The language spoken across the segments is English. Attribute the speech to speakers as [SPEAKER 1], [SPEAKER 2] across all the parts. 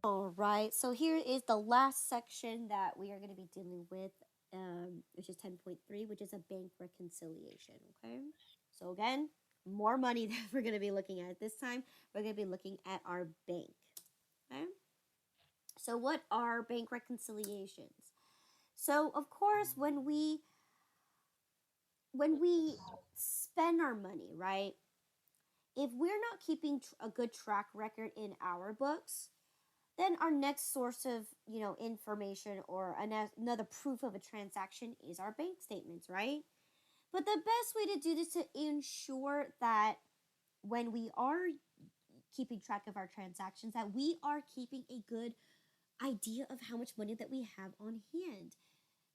[SPEAKER 1] All right, so here is the last section that we are going to be dealing with, which is 10.3, which is a bank reconciliation. Okay, so again, more money that we're going to be looking at. This time, we're going to be looking at our bank. Okay, so what are bank reconciliations? So, of course, when we spend our money, right? If we're not keeping a good track record in our books, then our next source of information or another proof of a transaction is our bank statements, right? But the best way to do this to ensure that when we are keeping track of our transactions, that we are keeping a good idea of how much money that we have on hand.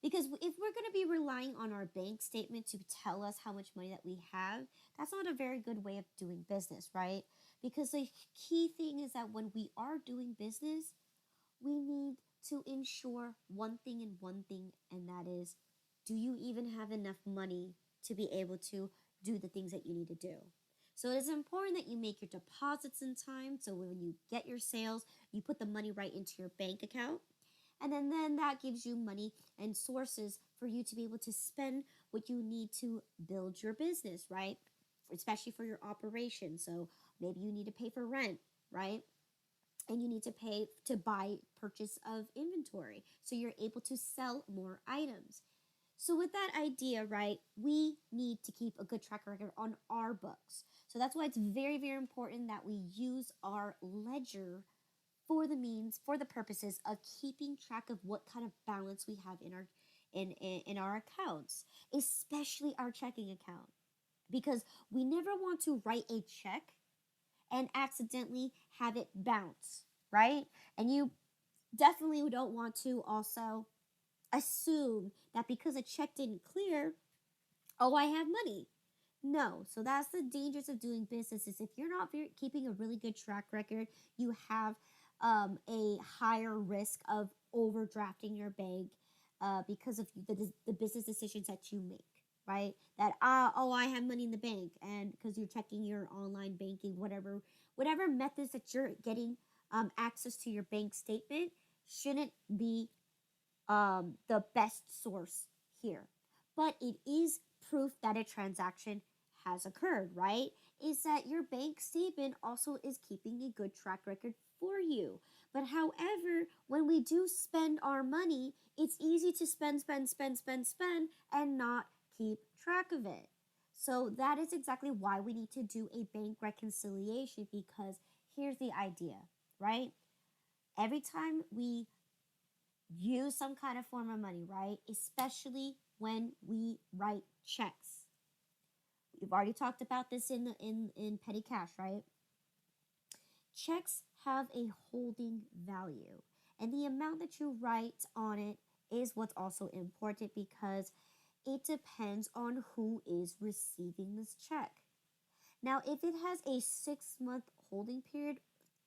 [SPEAKER 1] Because if we're going to be relying on our bank statement to tell us how much money that we have, that's not a very good way of doing business, right? Because the key thing is that when we are doing business, we need to ensure one thing and one thing, and that is, do you even have enough money to be able to do the things that you need to do? So it is important that you make your deposits in time. So when you get your sales, you put the money right into your bank account. And then that gives you money and sources for you to be able to spend what you need to build your business, right? Especially for your operation. So maybe you need to pay for rent, right? And you need to pay to buy purchase of inventory so you're able to sell more items. So with that idea, right, we need to keep a good track record on our books. So that's why it's very, very important that we use our ledger for the purposes of keeping track of what kind of balance we have in our accounts, especially our checking account, because we never want to write a check and accidentally have it bounce, right? And you definitely don't want to also assume that because a check didn't clear, oh, I have money. No. So that's the dangers of doing business is if you're not keeping a really good track record, you have a higher risk of overdrafting your bank because of the business decisions that you make, right? That oh, I have money in the bank, and because you're checking your online banking, whatever methods that you're getting access to your bank statement shouldn't be the best source here. But it is proof that a transaction has occurred, right? Is that your bank statement also is keeping a good track record for you. But however, when we do spend our money, it's easy to spend, and not keep track of it. So that is exactly why we need to do a bank reconciliation because here's the idea, right? Every time we use some kind of form of money, right? Especially when we write checks. We've already talked about this in petty cash, right? Checks have a holding value, and the amount that you write on it is what's also important because it depends on who is receiving this check. Now, if it has a 6 month holding period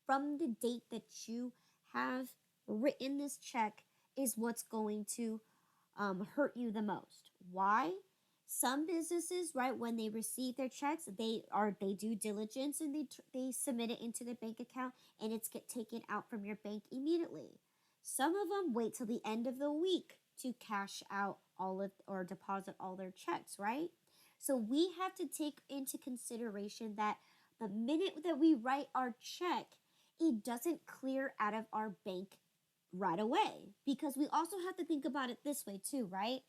[SPEAKER 1] from the date that you have written this check, is what's going to hurt you the most. Why? Some businesses, right, when they receive their checks, they do diligence and they submit it into their bank account and it's get taken out from your bank immediately. Some of them wait till the end of the week to cash out all of or deposit all their checks, right? So we have to take into consideration that the minute that we write our check, it doesn't clear out of our bank right away because we also have to think about it this way too, right?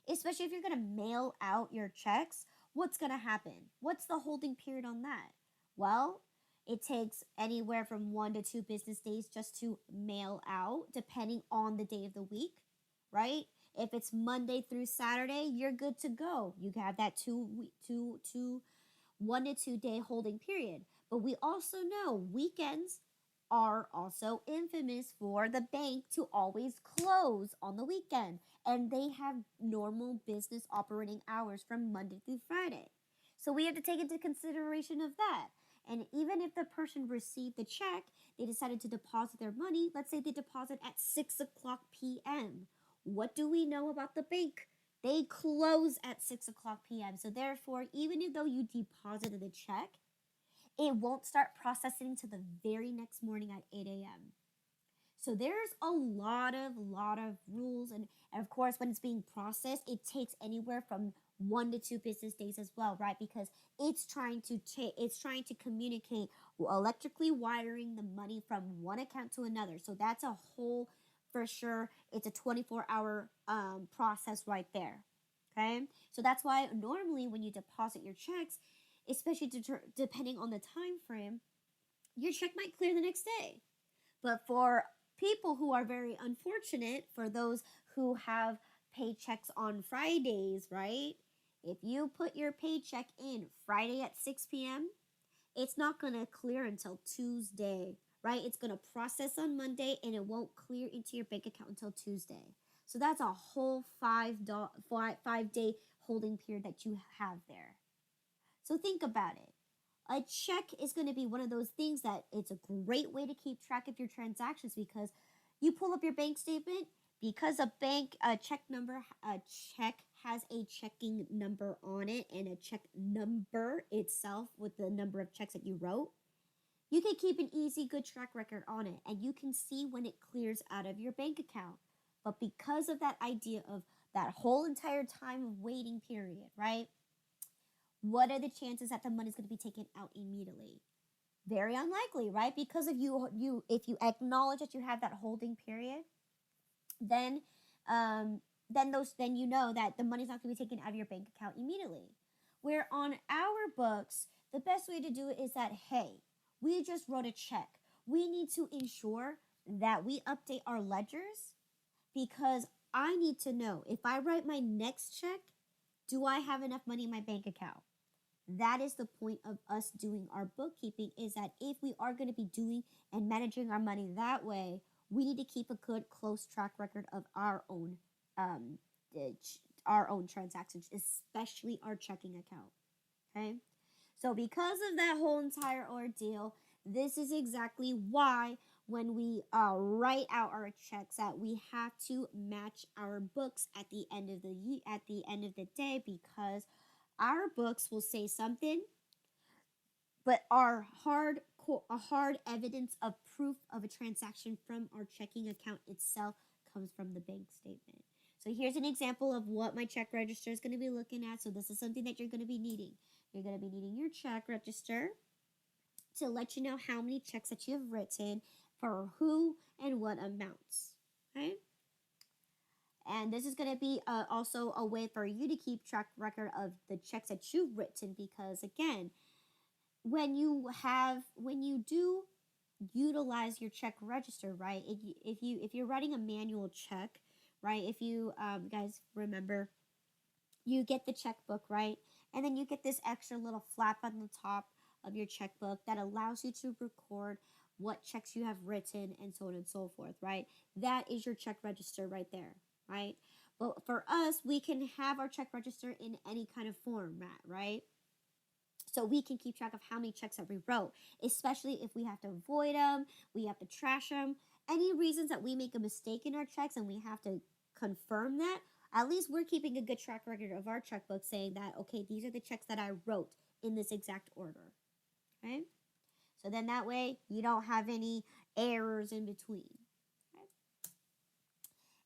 [SPEAKER 1] Especially if you're going to mail out your checks, what's going to happen? What's the holding period on that? Well, it takes anywhere from 1 to 2 business days just to mail out, depending on the day of the week, right? If it's Monday through Saturday, you're good to go. You have that 1 to 2 day holding period. But we also know weekends are also infamous for the bank to always close on the weekend. And they have normal business operating hours from Monday through Friday. So we have to take into consideration of that. And even if the person received the check, they decided to deposit their money. Let's say they deposit at 6 o'clock p.m. What do we know about the bank? They close at 6 o'clock p.m. So therefore, even though you deposited the check, it won't start processing till the very next morning at 8 a.m. So there's a lot of rules, and of course when it's being processed, it takes anywhere from 1 to 2 business days as well, right? Because it's trying to communicate electrically wiring the money from one account to another. So that's a whole, for sure, it's a 24-hour process right there. Okay, so that's why normally when you deposit your checks, especially depending on the time frame, your check might clear the next day. But for people who are very unfortunate, for those who have paychecks on Fridays, right? If you put your paycheck in Friday at 6 p.m., it's not going to clear until Tuesday, right? It's going to process on Monday and it won't clear into your bank account until Tuesday. So that's a whole 5 day holding period that you have there. So think about it. A check is going to be one of those things that it's a great way to keep track of your transactions, because you pull up your bank statement, because a check has a checking number on it and a check number itself with the number of checks that you wrote. You can keep an easy good track record on it, and you can see when it clears out of your bank account. But because of that idea of that whole entire time of waiting period, right? What are the chances that the money's going to be taken out immediately? Very unlikely, right? Because if you acknowledge that you have that holding period, then then you know that the money's not going to be taken out of your bank account immediately. Where on our books, the best way to do it is that, hey, we just wrote a check. We need to ensure that we update our ledgers, because I need to know if I write my next check, do I have enough money in my bank account? That is the point of us doing our bookkeeping, is that if we are going to be doing and managing our money that way, we need to keep a good close track record of um, our own transactions, especially our checking account. Okay, so because of that whole entire ordeal, this is exactly why when we write out our checks, that we have to match our books at the end of the day, because our books will say something, but our hard evidence of proof of a transaction from our checking account itself comes from the bank statement. So here's an example of what my check register is going to be looking at. So this is something that you're going to be needing. You're going to be needing your check register to let you know how many checks that you have written, for who and what amounts. Okay? And this is going to be also a way for you to keep track record of the checks that you've written, because again, when you do utilize your check register, right? If you're writing a manual check, right? If you guys remember, you get the checkbook, right? And then you get this extra little flap on the top of your checkbook that allows you to record what checks you have written and so on and so forth, right? That is your check register right there, right? But for us, we can have our check register in any kind of format, right? So we can keep track of how many checks that we wrote, especially if we have to void them, we have to trash them. Any reasons that we make a mistake in our checks and we have to confirm that, at least we're keeping a good track record of our checkbook, saying that, okay, these are the checks that I wrote in this exact order. Okay? So then that way you don't have any errors in between. Okay?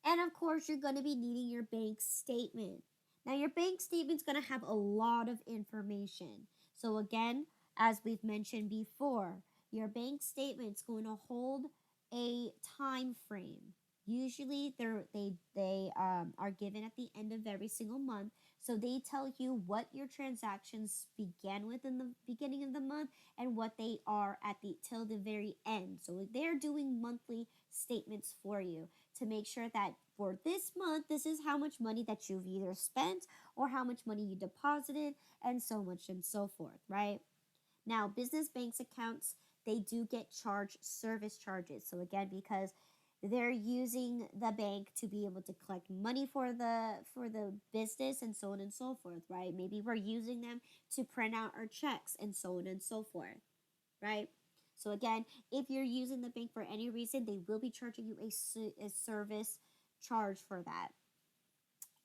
[SPEAKER 1] And of course, you're going to be needing your bank statement. Now, your bank statement's going to have a lot of information. So again, as we've mentioned before, your bank statement's going to hold a time frame. Usually, they are given at the end of every single month. So they tell you what your transactions began with in the beginning of the month and what they are at the till the very end. So they're doing monthly statements for you to make sure that for this month, this is how much money that you've either spent or how much money you deposited, and so much and so forth, right? Now, business banks accounts, they do get charged service charges. So again, because they're using the bank to be able to collect money for the business and so on and so forth, right? Maybe we're using them to print out our checks and so on and so forth, right? So again, if you're using the bank for any reason, they will be charging you a service charge for that.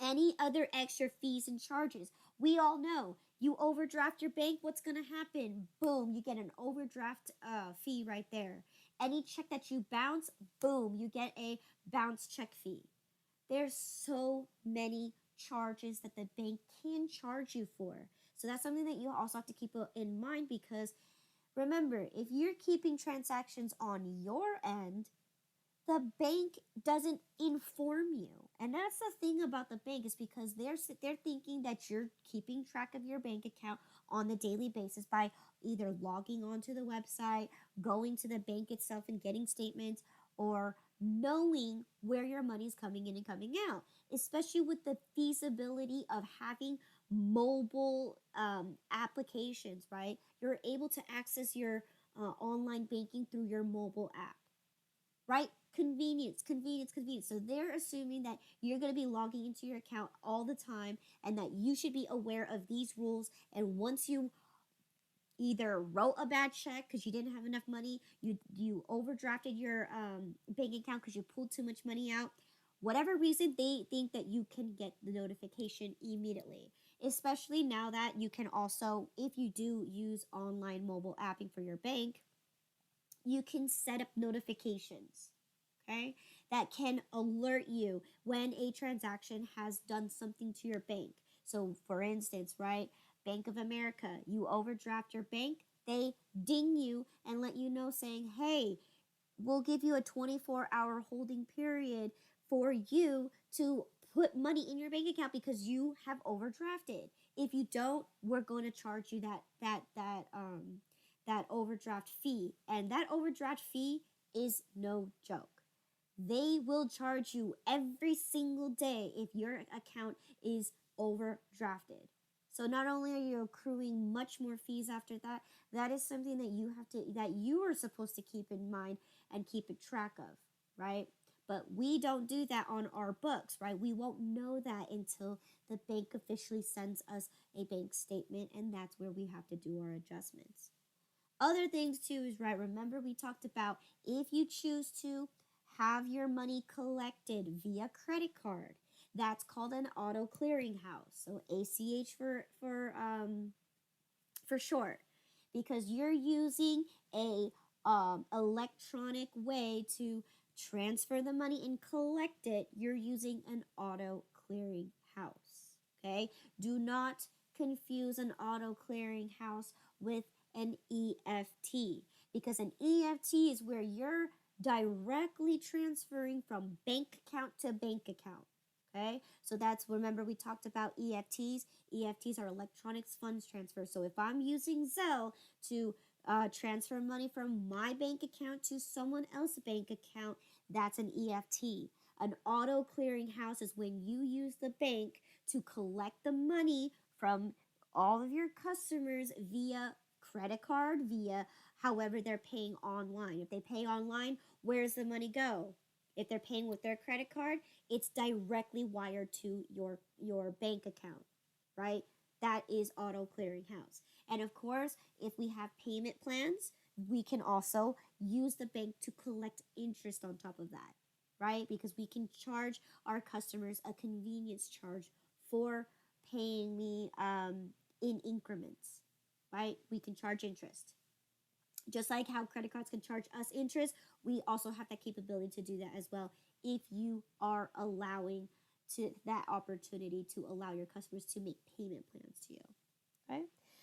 [SPEAKER 1] Any other extra fees and charges, We all know you overdraft your bank, what's going to happen? Boom, you get an overdraft fee right there. Any check that you bounce, boom, you get a bounce check fee. There's so many charges that the bank can charge you for. So that's something that you also have to keep in mind, because remember, if you're keeping transactions on your end, the bank doesn't inform you. And that's the thing about the bank, is because they're thinking that you're keeping track of your bank account on the daily basis by either logging onto the website, going to the bank itself and getting statements, or knowing where your money's coming in and coming out. Especially with the feasibility of having mobile applications, right? You're able to access your online banking through your mobile app, right? Convenience, convenience, convenience. So they're assuming that you're going to be logging into your account all the time, and that you should be aware of these rules. And once you either wrote a bad check because you didn't have enough money, you overdrafted your bank account because you pulled too much money out, whatever reason, they think that you can get the notification immediately. Especially now that you can also, if you do use online mobile apping for your bank, you can set up notifications, okay, that can alert you when a transaction has done something to your bank. So, for instance, right, Bank of America, you overdraft your bank, they ding you and let you know, saying, hey, we'll give you a 24-hour holding period for you to put money in your bank account because you have overdrafted. If you don't, we're going to charge you that overdraft fee. And that overdraft fee is no joke. They will charge you every single day if your account is overdrafted. So not only are you accruing much more fees after that, that is something that you are supposed to keep in mind and keep a track of, right? But we don't do that on our books, right? We won't know that until the bank officially sends us a bank statement, and that's where we have to do our adjustments. Other things too is, right, remember we talked about if you choose to have your money collected via credit card, that's called an auto clearinghouse. So ACH for short, because you're using a electronic way to transfer the money and collect it. You're using an auto clearing house. Okay, do not confuse an auto clearing house with an EFT, because an EFT is where you're directly transferring from bank account to bank account. Okay, so that's, remember we talked about EFTs. EFTs are electronic funds transfer. So if I'm using Zelle to transfer money from my bank account to someone else's bank account, that's an EFT. An auto clearing house is when you use the bank to collect the money from all of your customers via credit card, via however they're paying online. If they pay online, where's the money go? If they're paying with their credit card, it's directly wired to your bank account, right? That is auto clearinghouse. And of course, if we have payment plans, we can also use the bank to collect interest on top of that, right? Because we can charge our customers a convenience charge for paying me in increments, right? We can charge interest. Just like how credit cards can charge us interest, we also have that capability to do that as well, if you are allowing to that opportunity to allow your customers to make payment plans to you. Okay?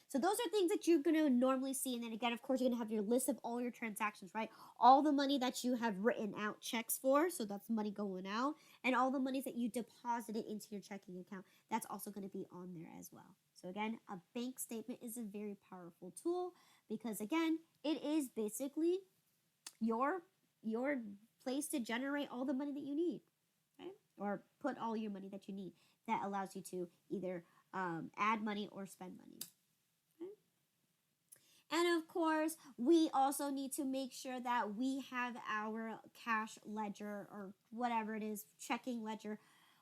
[SPEAKER 1] So those are things that you're going to normally see. And then again, of course, you're going to have your list of all your transactions, right? All the money that you have written out checks for, so that's money going out, and all the monies that you deposited into your checking account, that's also going to be on there as well. So again, a bank statement is a very powerful tool, because again, it is basically your place to generate all the money that you need, okay? Or put all your money that you need, that allows you to either add money or spend money. Okay? And of course, we also need to make sure that we have our cash ledger, or whatever it is, checking ledger,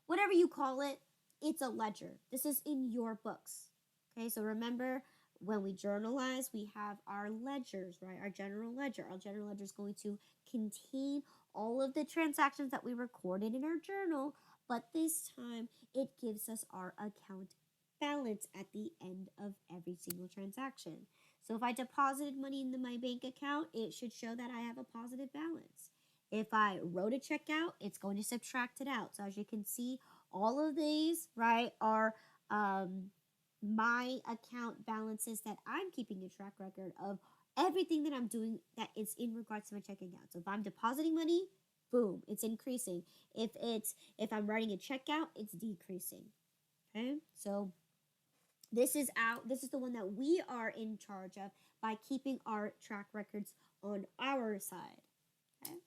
[SPEAKER 1] whatever you call it, it's a ledger. This is in your books. Okay, so remember, when we journalize, we have our ledgers, right? Our general ledger. Our general ledger is going to contain all of the transactions that we recorded in our journal, but this time it gives us our account balance at the end of every single transaction. So if I deposited money into my bank account, it should show that I have a positive balance. If I wrote a check out, it's going to subtract it out. So as you can see, all of these, right, are my account balances that I'm keeping a track record of everything that I'm doing that is in regards to my checking account. So if I'm depositing money, boom, it's increasing. If I'm writing a check out, it's decreasing. Okay? So this is the one that we are in charge of by keeping our track records on our side. Okay?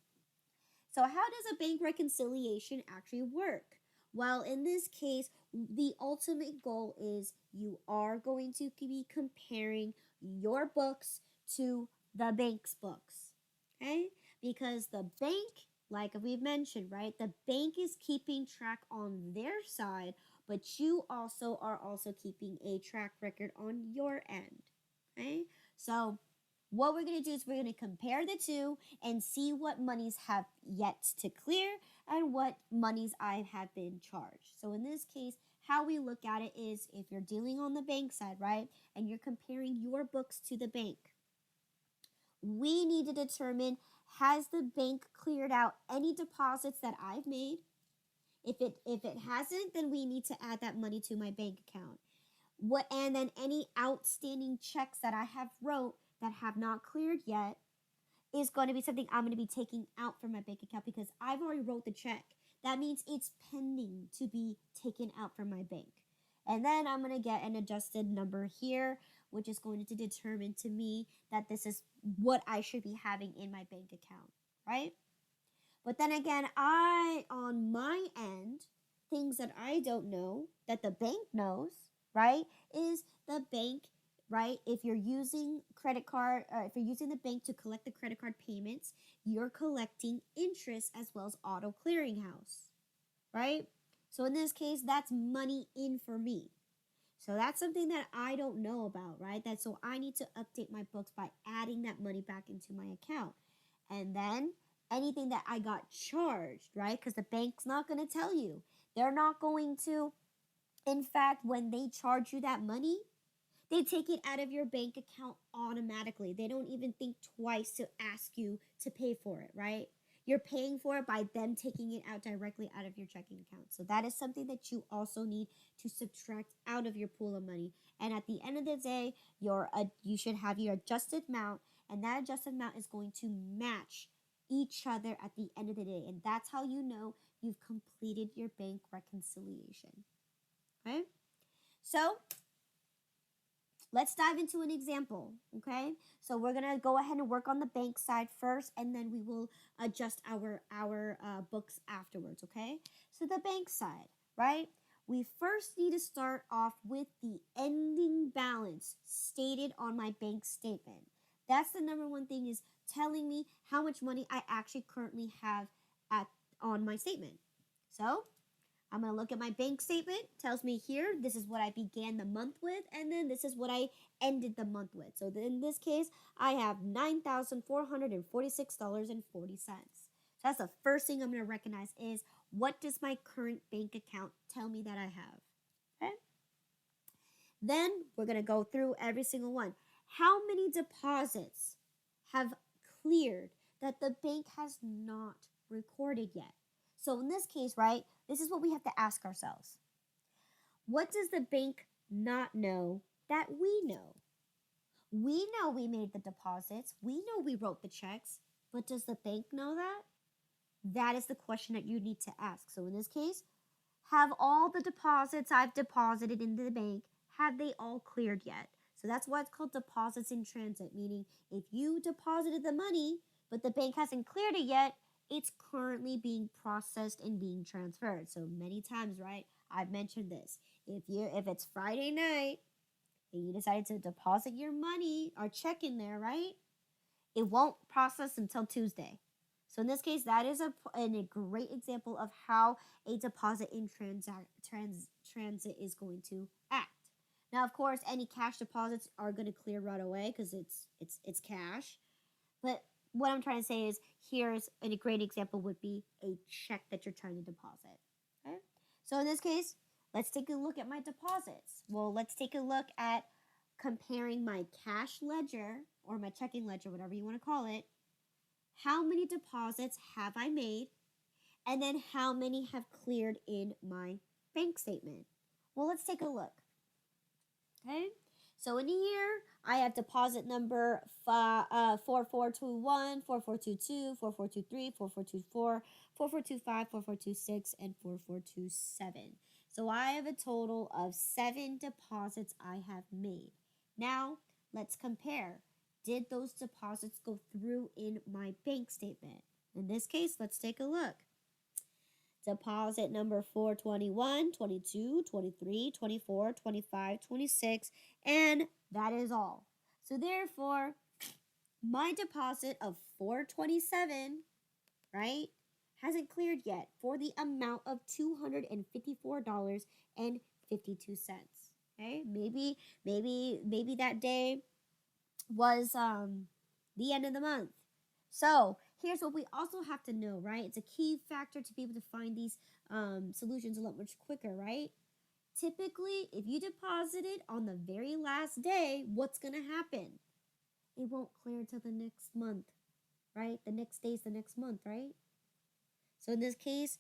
[SPEAKER 1] So how does a bank reconciliation actually work? Well, in this case, the ultimate goal is you are going to be comparing your books to the bank's books. Okay? Because the bank, like we've mentioned, right? The bank is keeping track on their side, but you also are also keeping a track record on your end. Okay? So what we're going to do is we're going to compare the two and see what monies have yet to clear and what monies I have been charged. So in this case, how we look at it is if you're dealing on the bank side, right, and you're comparing your books to the bank, we need to determine, has the bank cleared out any deposits that I've made? If it hasn't, then we need to add that money to my bank account. And then any outstanding checks that I have wrote that have not cleared yet is going to be something I'm going to be taking out from my bank account because I've already wrote the check. That means it's pending to be taken out from my bank. And then I'm going to get an adjusted number here, which is going to determine to me that this is what I should be having in my bank account, right? But then again, on my end, things that I don't know that the bank knows, right, is the bank, right? If you're using if you're using the bank to collect the credit card payments, you're collecting interest as well as auto clearinghouse, right? So in this case, that's money in for me. So that's something that I don't know about, right? So I need to update my books by adding that money back into my account. And then anything that I got charged, right? Because the bank's not going to tell you. They're not going to. In fact, when they charge you that money, they take it out of your bank account automatically. They don't even think twice to ask you to pay for it, right? You're paying for it by them taking it out directly out of your checking account. So that is something that you also need to subtract out of your pool of money. And at the end of the day, you should have your adjusted amount, and that adjusted amount is going to match each other at the end of the day. And that's how you know you've completed your bank reconciliation. Okay? So let's dive into an example, okay? So we're going to go ahead and work on the bank side first, and then we will adjust our books afterwards, okay? So the bank side, right? We first need to start off with the ending balance stated on my bank statement. That's the number one thing, is telling me how much money I actually currently have on my statement. So I'm going to look at my bank statement. Tells me here, this is what I began the month with, and then this is what I ended the month with. So in this case, I have $9,446.40. So that's the first thing I'm going to recognize is, what does my current bank account tell me that I have? Okay. Then we're going to go through every single one. How many deposits have cleared that the bank has not recorded yet? So in this case, right, this is what we have to ask ourselves. What does the bank not know that we know? We know we made the deposits. We know we wrote the checks. But does the bank know that? That is the question that you need to ask. So in this case, have all the deposits I've deposited into the bank, have they all cleared yet? So that's why it's called deposits in transit, meaning if you deposited the money, but the bank hasn't cleared it yet, it's currently being processed and being transferred. So many times, right, I've mentioned this. If it's Friday night and you decided to deposit your money or check in there, right, it won't process until Tuesday. So in this case, that is a great example of how a deposit in transit is going to act. Now, of course, any cash deposits are going to clear right away because it's cash. But what I'm trying to say is, here's a great example would be a check that you're trying to deposit. Okay? So in this case, Let's take a look at my deposits. Well, let's take a look at comparing my cash ledger or my checking ledger, whatever you want to call it. How many deposits have I made? And then how many have cleared in my bank statement? Well, let's take a look. Okay, so in here, I have deposit number 4421, 4422, 4423, 4424, 4425, 4426, and 4427. So I have a total of 7 deposits I have made. Now, let's compare. Did those deposits go through in my bank statement? In this case, let's take a look. Deposit number 421, 22, 23, 24, 25, 26, and that is all. So therefore, my deposit of 427, right, hasn't cleared yet for the amount of $254.52. Okay? Maybe that day was the end of the month. So here's what we also have to know, right? It's a key factor to be able to find these solutions a lot much quicker, right? Typically, if you deposit it on the very last day, what's going to happen? It won't clear until the next month, right? The next day is the next month, right? So in this case,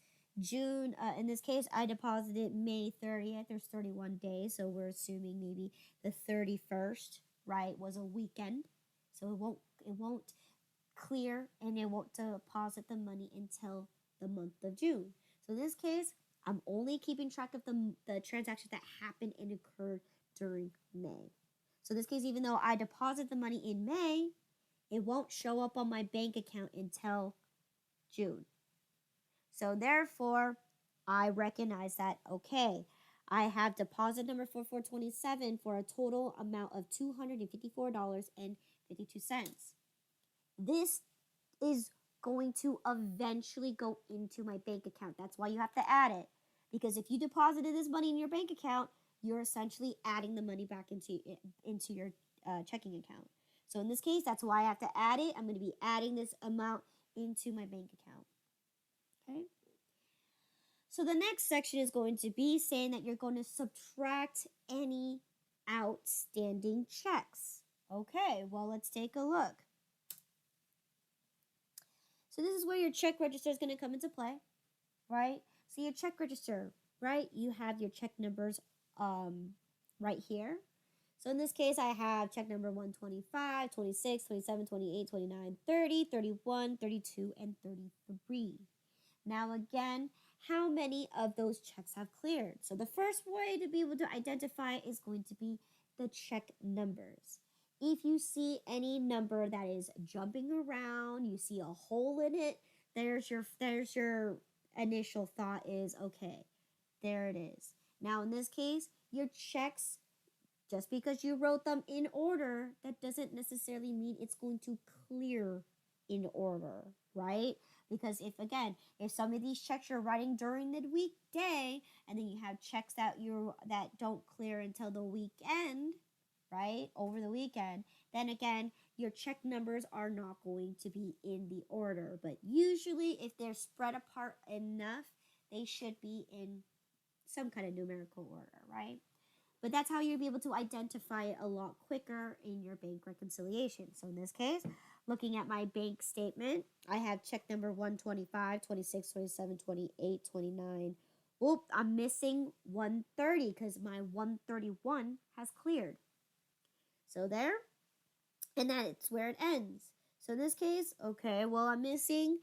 [SPEAKER 1] I deposited May 30th. There's 31 days, so we're assuming maybe the 31st, right, was a weekend. So it won't clear and it won't deposit the money until the month of June. So in this case, I'm only keeping track of the transactions that happened and occurred during May. So in this case, even though I deposit the money in May, it won't show up on my bank account until June. So therefore, I recognize that, okay, I have deposit number 4427 for a total amount of $254.52. This is going to eventually go into my bank account. That's why you have to add it. Because if you deposited this money in your bank account, you're essentially adding the money back into your checking account. So in this case, that's why I have to add it. I'm going to be adding this amount into my bank account. Okay? So the next section is going to be saying that you're going to subtract any outstanding checks. Okay, well, let's take a look. So this is where your check register is going to come into play, right? So your check register, right? You have your check numbers right here. So in this case, I have check number 125, 26, 27, 28, 29, 30, 31, 32, and 33. Now again, how many of those checks have cleared? So the first way to be able to identify is going to be the check numbers. If you see any number that is jumping around, you see a hole in it, there's your initial thought is, okay, there it is. Now in this case, your checks, just because you wrote them in order, that doesn't necessarily mean it's going to clear in order, right? Because if some of these checks you're writing during the weekday, and then you have checks that don't clear until the weekend, right, over the weekend, then again, your check numbers are not going to be in the order. But usually, if they're spread apart enough, they should be in some kind of numerical order, right? But that's how you'll be able to identify it a lot quicker in your bank reconciliation. So in this case, looking at my bank statement, I have check number 125, 26, 27, 28, 29. Oop, I'm missing 130 because my 131 has cleared. So there, and that's where it ends. So in this case, okay, well, I'm missing,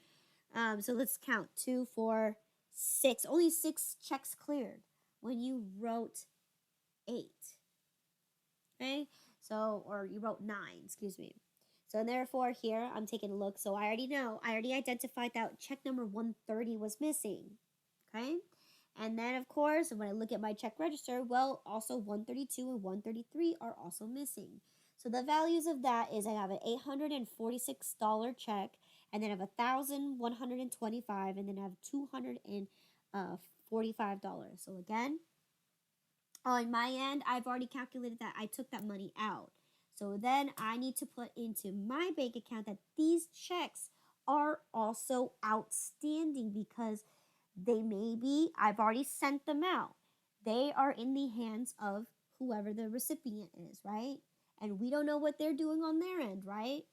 [SPEAKER 1] so let's count, 2, 4, 6, only 6 checks cleared when you wrote 8. Okay, so, or you wrote 9, excuse me. So therefore here, I'm taking a look. So I already identified that check number 130 was missing. Okay, and then of course, when I look at my check register, well, also 132 and 133 are also missing. So the values of that is I have an $846 check, and then I have $1,125, and then I have $245. So again, on my end, I've already calculated that I took that money out. So then I need to put into my bank account that these checks are also outstanding because they may be, I've already sent them out. they are in the hands of whoever the recipient is, right? And we don't know what they're doing on their end, right?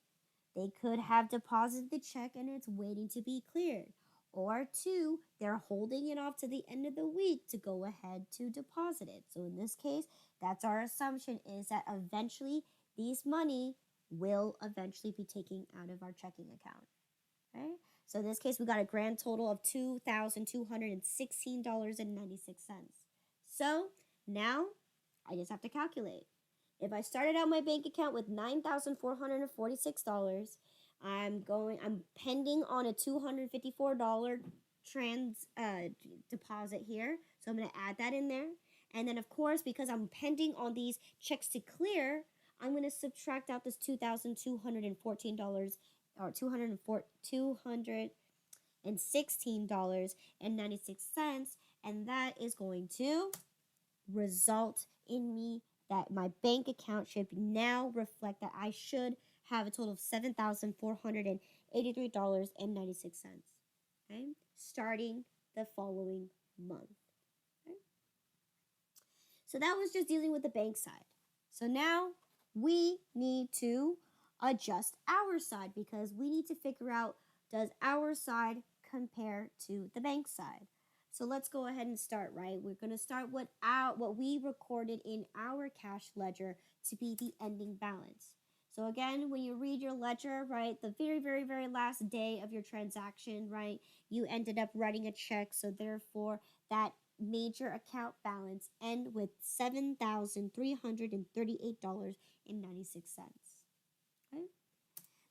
[SPEAKER 1] They could have deposited the check and it's waiting to be cleared. Or two, they're holding it off to the end of the week to go ahead to deposit it. So in this case, that's our assumption, is that eventually these money will eventually be taken out of our checking account. Okay? So in this case, we got a grand total of $2,216.96. So now I just have to calculate. If I started out my bank account with $9,446, I'm pending on a $254 deposit here. So I'm going to add that in there. And then of course, because I'm pending on these checks to clear, I'm going to subtract out this $2,214 or $216.96, and that is going to result in me that my bank account should now reflect that I should have a total of $7,483.96. Okay, starting the following month. Okay? So that was just dealing with the bank side. So now we need to adjust our side because we need to figure out, does our side compare to the bank side? So let's go ahead and start, right? We're going to start with what we recorded in our cash ledger to be the ending balance. So again, when you read your ledger, right, the very, very, very last day of your transaction, right, you ended up writing a check. So therefore, that major account balance end with $7,338.96. Okay?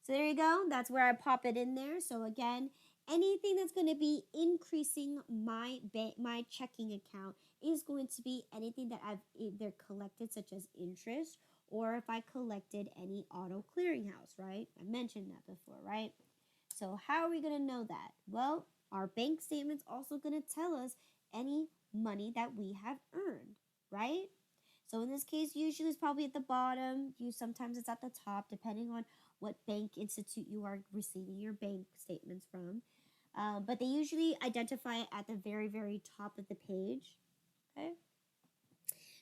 [SPEAKER 1] So there you go. That's where I pop it in there. So again, anything that's going to be increasing my checking account is going to be anything that I've either collected, such as interest, or if I collected any auto clearinghouse, right? I mentioned that before, right? So how are we going to know that? Well, our bank statement's also going to tell us any money that we have earned, right? So in this case, usually it's probably at the bottom. Sometimes it's at the top, depending on what bank institute you are receiving your bank statements from. But they usually identify it at the very, very top of the page. Okay.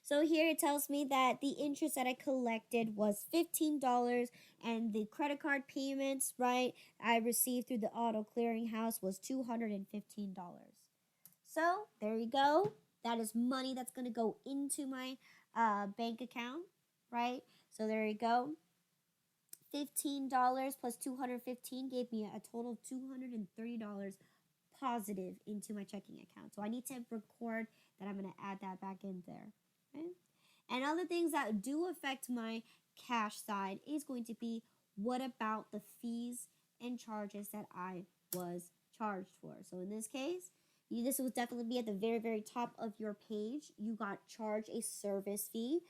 [SPEAKER 1] So here it tells me that the interest that I collected was $15, and the credit card payments, right, I received through the auto clearinghouse was $215. So there you go. That is money that's going to go into my bank account, right? So there you go. $15 plus $215 gave me a total of $230 positive into my checking account. So I need to record that I'm going to add that back in there. Okay? And other things that do affect my cash side is going to be, what about the fees and charges that I was charged for? So in this case, this will definitely be at the very, very top of your page. You got charged a service fee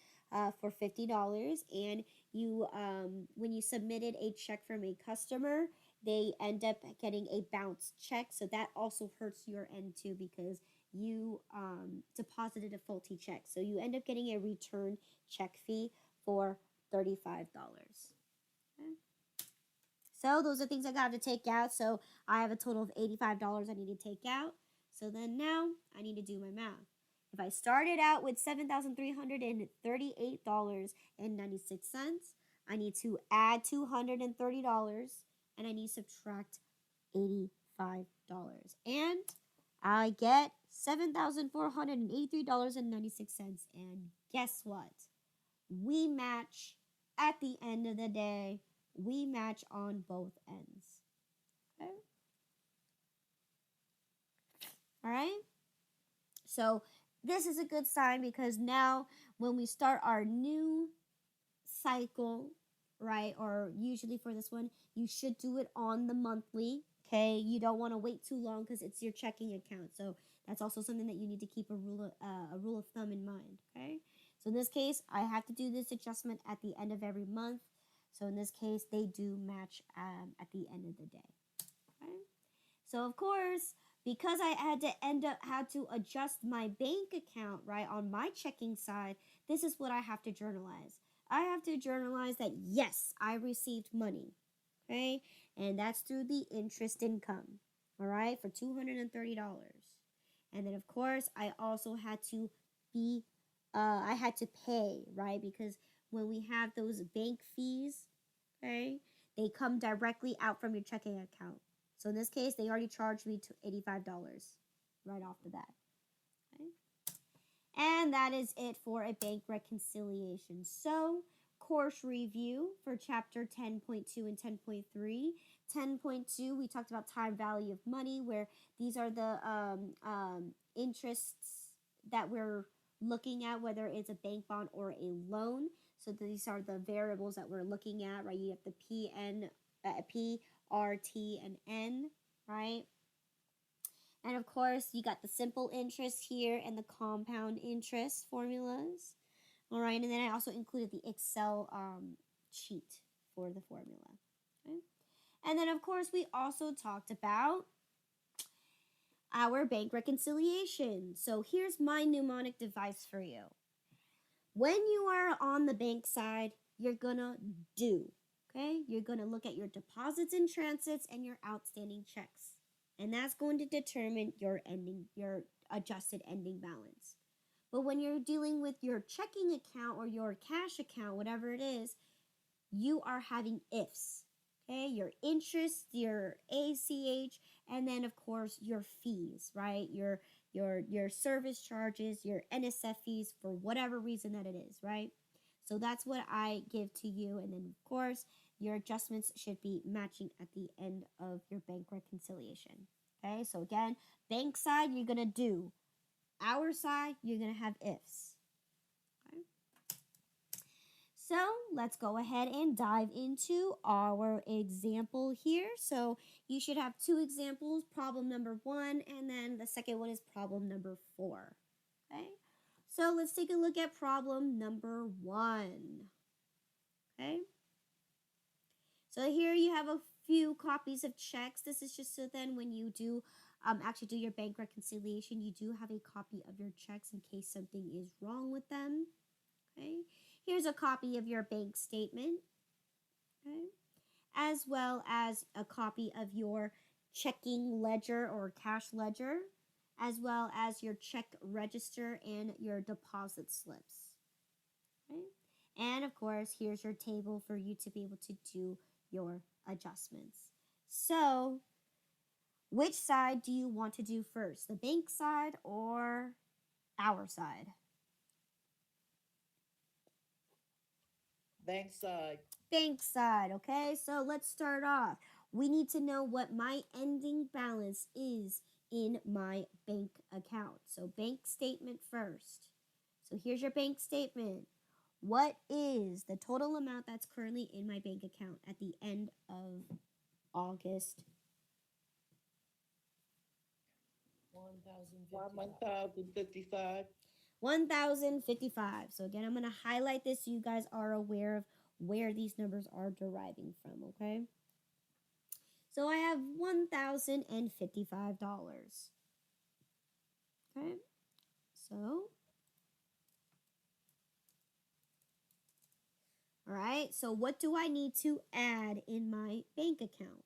[SPEAKER 1] for $50, and you when you submitted a check from a customer, they end up getting a bounce check. So that also hurts your end too, because you deposited a faulty check. So you end up getting a return check fee for $35. Okay. So those are things I got to take out. So I have a total of $85 I need to take out. So then now I need to do my math. If I started out with $7,338.96, I need to add $230, and I need to subtract $85. And I get $7,483.96. And guess what? We match at the end of the day. We match on both ends. Okay? All right? So this is a good sign, because now when we start our new cycle, right, or usually for this one, you should do it on the monthly. Okay, you don't want to wait too long because it's your checking account. So that's also something that you need to keep a rule of thumb in mind. Okay, so in this case, I have to do this adjustment at the end of every month. So in this case, they do match at the end of the day. Okay, so of course, because I had to adjust my bank account, right, on my checking side, this is what I have to journalize. I have to journalize that, yes, I received money, okay? And that's through the interest income, all right, for $230. And then, of course, I also had to be, I had to pay, right? Because when we have those bank fees, okay, they come directly out from your checking account. So in this case, they already charged me $85 right off the bat. Okay? And that is it for a bank reconciliation. So, course review for chapter 10.2 and 10.3. 10.2, we talked about time value of money, where these are the interests that we're looking at, whether it's a bank bond or a loan. So these are the variables that we're looking at, right? You have the P, R, T, and N, right? And of course, you got the simple interest here and the compound interest formulas. All right, and then I also included the Excel sheet for the formula. Okay? And then, of course, we also talked about our bank reconciliation. So here's my mnemonic device for you. When you are on the bank side, you're gonna do, okay? You're gonna look at your deposits and transits and your outstanding checks. And that's going to determine your adjusted ending balance. But when you're dealing with your checking account or your cash account, whatever it is, you are having ifs. Okay, your interest, your ACH, and then of course your fees, right? Your service charges, your NSF fees for whatever reason that it is, right? So that's what I give to you, and then of course your adjustments should be matching at the end of your bank reconciliation. Okay, so again, bank side you're gonna do, our side you're gonna have ifs. Okay. So let's go ahead and dive into our example here. So you should have two examples, problem number 1, and then the second one is problem number 4. Okay, so let's take a look at problem number 1. Okay, so here you have a few copies of checks. This is just so then when you do actually do your bank reconciliation, you do have a copy of your checks in case something is wrong with them. Okay, here's a copy of your bank statement, okay, as well as a copy of your checking ledger or cash ledger, as well as your check register and your deposit slips. Okay, and of course, here's your table for you to be able to do your adjustments. So, which side do you want to do first, the bank side or our side?
[SPEAKER 2] Bank side.
[SPEAKER 1] Bank side, okay? So let's start off. We need to know what my ending balance is in my bank account. So bank statement first. So here's your bank statement. What is the total amount that's currently in my bank account at the end of August?
[SPEAKER 2] 1,055.
[SPEAKER 1] 1,055. So again, I'm going to highlight this so you guys are aware of where these numbers are deriving from, okay? So I have $1,055. Okay, so, all right, so what do I need to add in my bank account?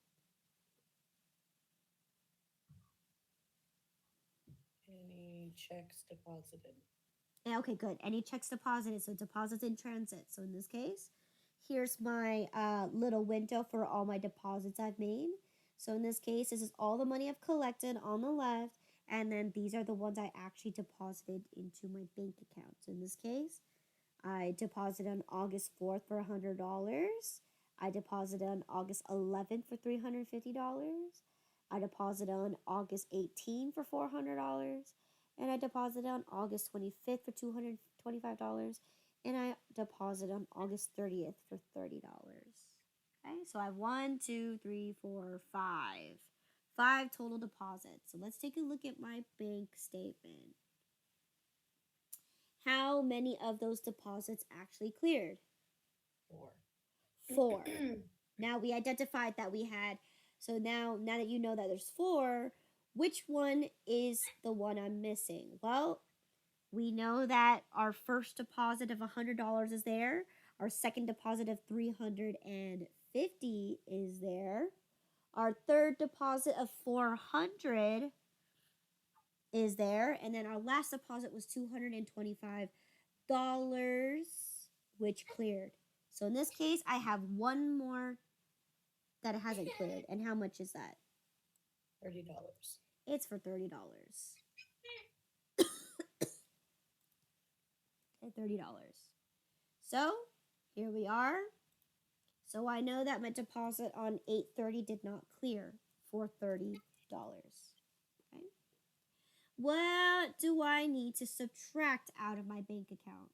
[SPEAKER 2] Any checks deposited?
[SPEAKER 1] Okay, good. Any checks deposited, so deposits in transit. So in this case, here's my little window for all my deposits I've made. So in this case, this is all the money I've collected on the left, and then these are the ones I actually deposited into my bank account. So in this case, I deposited on August 4th for $100. I deposited on August 11th for $350. I deposited on August 18th for $400. And I deposited on August 25th for $225. And I deposited on August 30th for $30. Okay, so I have 1, 2, 3, 4, 5. 5 total deposits. So let's take a look at my bank statement. How many of those deposits actually cleared?
[SPEAKER 2] 4.
[SPEAKER 1] 4. Now we identified that we had, so now that you know that there's 4, which one is the one I'm missing? Well, we know that our first deposit of $100 is there. Our second deposit of $350 is there. Our third deposit of $400 is there. And then our last deposit was $225, which cleared. So in this case, I have one more that hasn't cleared. And how much is that?
[SPEAKER 2] $30.
[SPEAKER 1] It's for $30. Okay, $30. So here we are. So I know that my deposit on 8/30 did not clear for $30. Okay. What do I need to subtract out of my bank account?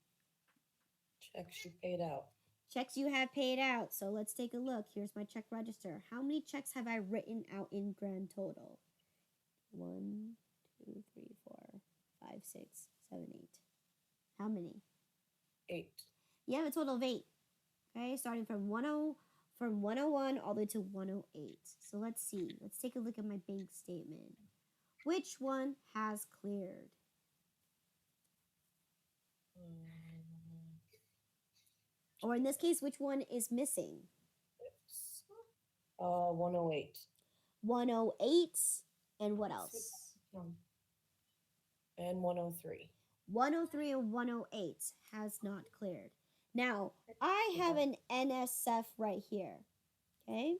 [SPEAKER 2] Checks you paid out.
[SPEAKER 1] Checks you have paid out. So let's take a look. Here's my check register. How many checks have I written out in grand total? 1, 2, 3, 4, 5, 6, 7, 8. How many?
[SPEAKER 2] 8.
[SPEAKER 1] You have a total of 8. Okay, starting from 101 all the way to 108. So let's see. Let's take a look at my bank statement. Which one has cleared? Or in this case, which one is missing?
[SPEAKER 2] 108.
[SPEAKER 1] 108 and what else?
[SPEAKER 2] And 103.
[SPEAKER 1] 103 and 108 has not cleared. Now, I have an NSF right here. Okay?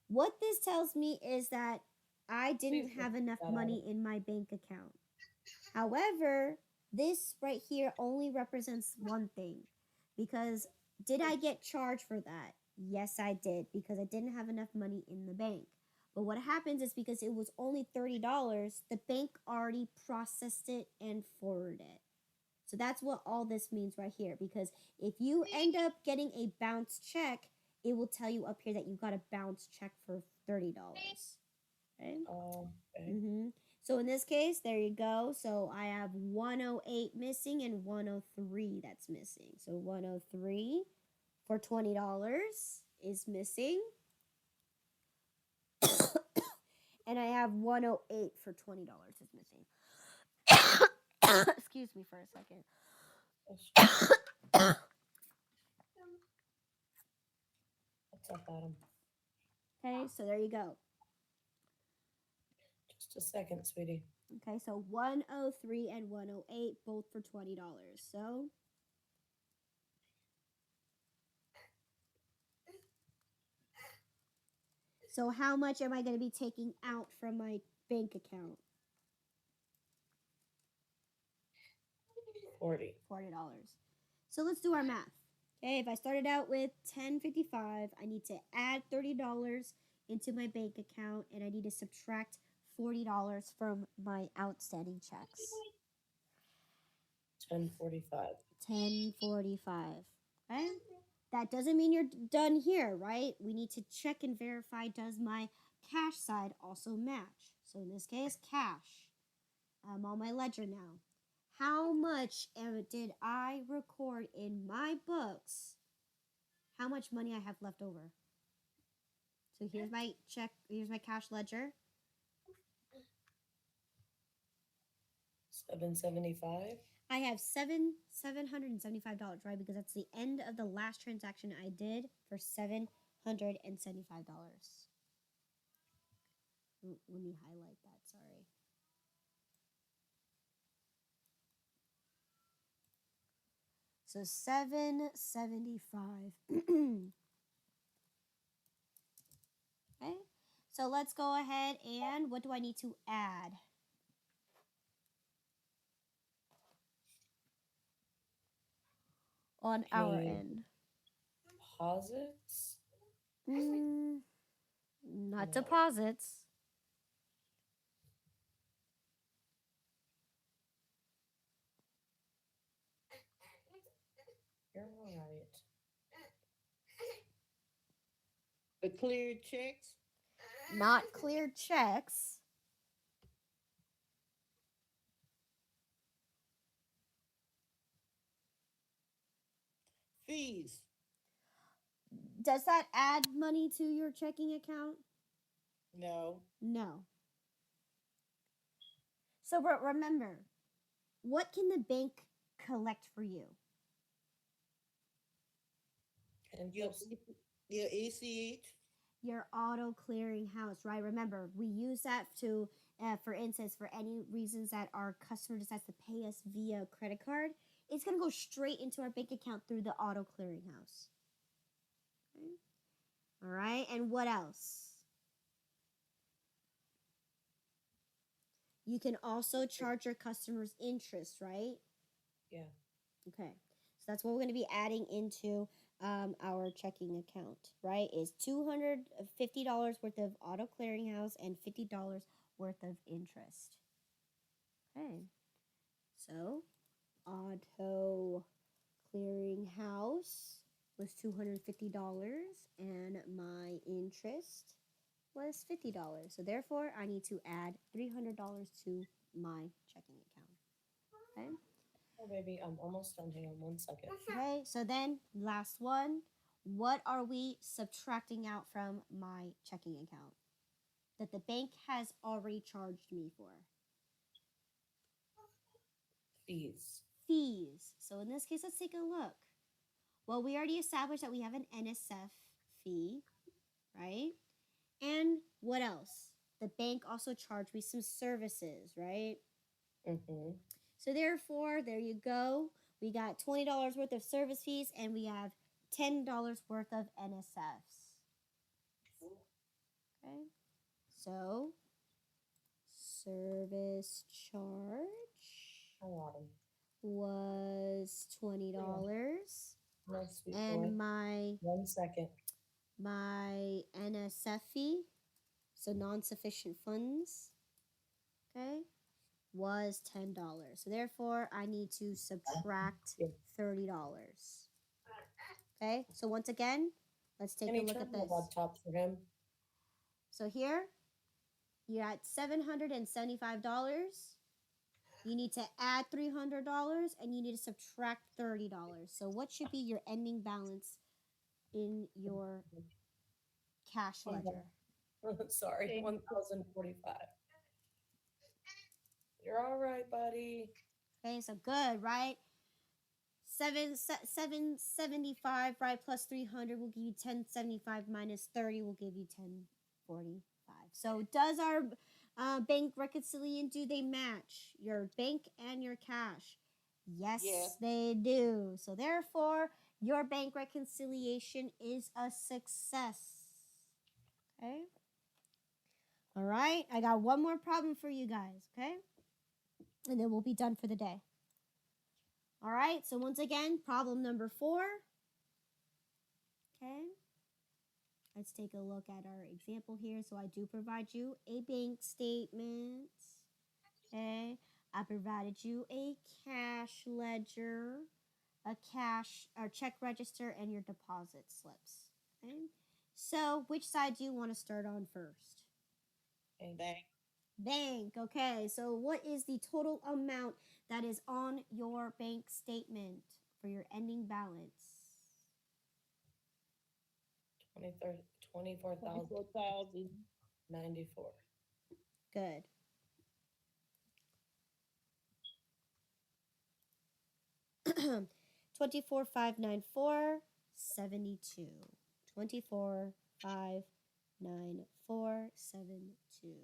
[SPEAKER 1] What this tells me is that I didn't have enough money in my bank account. However, this right here only represents one thing. Because did I get charged for that? Yes, I did, because I didn't have enough money in the bank. But what happens is because it was only $30, the bank already processed it and forwarded it. So that's what all this means right here. Because if you end up getting a bounce check, it will tell you up here that you got a bounce check for $30. Okay?
[SPEAKER 2] Okay.
[SPEAKER 1] So in this case, there you go. So I have 108 missing and 103 that's missing. So 103 for $20 is missing. And I have 108 for $20 is missing. Excuse me for a second.
[SPEAKER 2] What's up, Adam?
[SPEAKER 1] Okay, so there you go.
[SPEAKER 2] Just a second, sweetie.
[SPEAKER 1] Okay, so 103 and 108, both for $20. So how much am I going to be taking out from my bank account?
[SPEAKER 2] 40.
[SPEAKER 1] $40. So let's do our math. Okay, if I started out with $10.55, I need to add $30 into my bank account, and I need to subtract $40 from my outstanding checks.
[SPEAKER 2] 10:45.
[SPEAKER 1] 10:45. Okay? That doesn't mean you're done here, right? We need to check and verify, does my cash side also match? So in this case, cash. I'm on my ledger now. How much did I record in my books? How much money I have left over? So here's my check, here's my cash ledger.
[SPEAKER 2] $775.
[SPEAKER 1] I have $775, right? Because that's the end of the last transaction I did for $775. Let me highlight that, sorry. So $775. Okay. So let's go ahead and what do I need to add? On our end.
[SPEAKER 2] Deposits?
[SPEAKER 1] Not deposits.
[SPEAKER 2] You're all right. The cleared checks?
[SPEAKER 1] Not cleared checks.
[SPEAKER 2] Fees.
[SPEAKER 1] Does that add money to your checking account?
[SPEAKER 2] No.
[SPEAKER 1] No. So remember, what can the bank collect for you?
[SPEAKER 2] And your ACH?
[SPEAKER 1] Your auto clearing house, right? Remember, we use that to for instance, for any reasons that our customer decides to pay us via credit card, it's going to go straight into our bank account through the auto clearinghouse. Okay. All right, and what else? You can also charge your customers interest, right?
[SPEAKER 2] Yeah.
[SPEAKER 1] Okay, so that's what we're going to be adding into our checking account, right? Is $250 worth of auto clearinghouse and $50 worth of interest. Okay, so auto clearinghouse was $250 and my interest was $50. So therefore, I need to add $300 to my checking account. Okay.
[SPEAKER 2] Oh, baby, I'm almost done. Hang on 1 second.
[SPEAKER 1] Okay. So then, last one. What are we subtracting out from my checking account that the bank has already charged me for?
[SPEAKER 2] Fees.
[SPEAKER 1] Fees. So in this case, let's take a look. Well, we already established that we have an NSF fee, right? And what else? The bank also charged me some services, right?
[SPEAKER 2] Mm-hmm.
[SPEAKER 1] So therefore, there you go. We got $20 worth of service fees and we have $10 worth of NSFs. Okay. So service charge was $20.
[SPEAKER 2] No, sweet boy.
[SPEAKER 1] And my
[SPEAKER 2] 1 second.
[SPEAKER 1] NSF fee, so non-sufficient funds, okay, was $10. So therefore, I need to subtract $30. Okay, so once again, let's take a look at this.
[SPEAKER 2] Laptop for him.
[SPEAKER 1] So here, you're at $775. You need to add $300 and you need to subtract $30. So what should be your ending balance in your cash ledger?
[SPEAKER 2] Sorry, 1,045. You're all right, buddy.
[SPEAKER 1] Okay, so good, right? 775, right, plus 300 will give you 1075 minus 30 will give you 1045. So does our bank reconciliation, do they match your bank and your cash? Yes,
[SPEAKER 2] Yeah.
[SPEAKER 1] they do. So therefore, your bank reconciliation is a success. Okay. All right, I got one more problem for you guys, okay? And then we'll be done for the day. All right, so once again, problem number 4. Okay. Let's take a look at our example here. So I do provide you a bank statement. Okay. I provided you a cash ledger, a cash or check register, and your deposit slips. Okay. So which side do you want to start on first?
[SPEAKER 2] Bank.
[SPEAKER 1] Bank. Okay. So what is the total amount that is on your bank statement for your ending balance?
[SPEAKER 2] 24,094.
[SPEAKER 1] Good. 24,594.72. 24,594.72.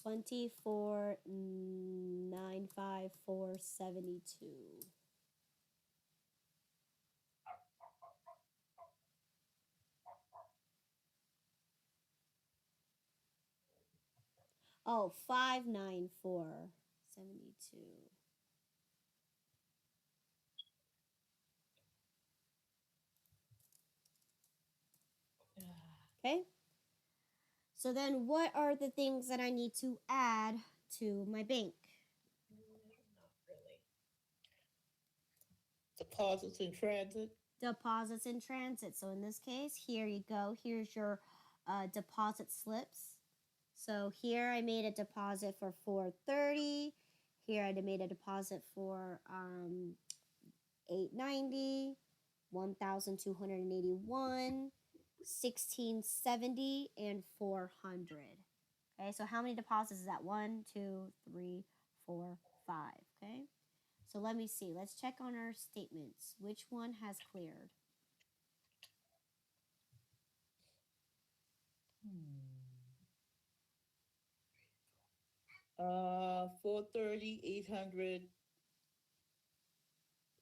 [SPEAKER 1] 24,954.72. Oh, 594.72. Okay. So then what are the things that I need to add to my bank?
[SPEAKER 2] Not really. Deposits in transit.
[SPEAKER 1] Deposits in transit. So in this case, here you go. Here's your deposit slips. So here I made a deposit for $430. Here I made a deposit for $890, $1,281, $1,670, and $400. Okay, so how many deposits is that? 1, 2, 3, 4, 5. Okay, so let me see. Let's check on our statements. Which one has cleared?
[SPEAKER 2] 430, 800,